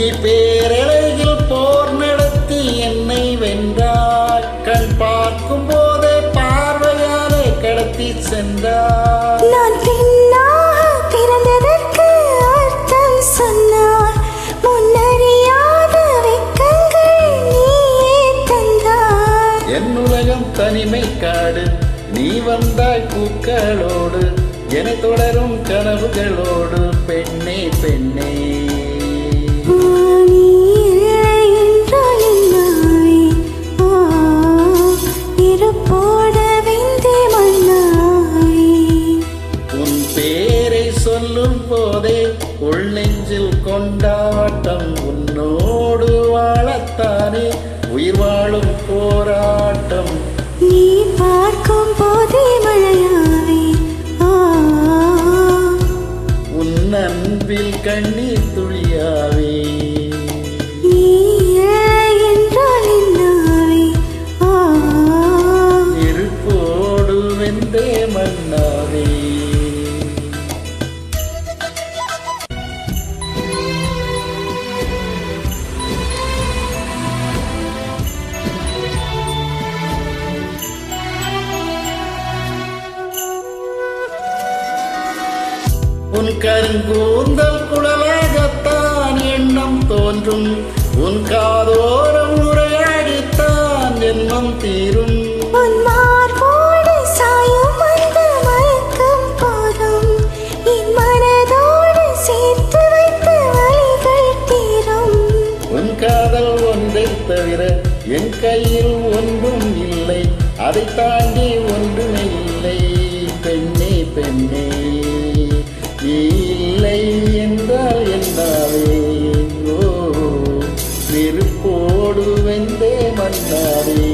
நீ பேரலையில் போர் நடத்தி என்னை வென்றாய். கண் பார்க்கும் போதே பார்வையாலே கடத்தி சென்றாய். நான் பெண்ணாக பிறந்ததற்கு அர்த்தம் சொன்னாய். முன்னறியாத வெட்கங்கள் நீயே தந்தாய். என் உலகம் தனிமை காடு, நீ வந்தாய் பூக்களோடு, என்னை தொடரும் கனவுகளோடு. பெண்ணே பெண்ணே உன் பேரை சொல்லும் போதே உள் நெஞ்சில் கொண்டாட்டம். உன்னோடு வாழத்தானே உயிர் வாழும் போராட்டம். நீ பார்க்கும் போதே மழையாவே உன் அன்பில் கண்ணீர் துளியாவே. நீ என்றால் என்னாவே நெருப்போடு வெந்தே மண்ணாவே. உன் கருங்கூந்தல் குழலாகத்தான் எண்ணம் தோன்றும். உன் காதோரம் உரையாடித்தான் எண்ணம் தீரும். உன் மார்போடு சாயும் அந்த மயக்கம் போதும். என் மனதோடு சேர்த்து வைத்த வலிகள் தீரும். உன் காதல் ஒன்றை தவிர என் கையில் ஒன்றும் இல்லை. அதை தாண்டி ஒன்றுமே இல்லை. பெண்ணே பெண்ணே நீ இல்லை என்றால் என்னாவே. ஓ நெருப்போடு வெந்தே மண்ணாவே.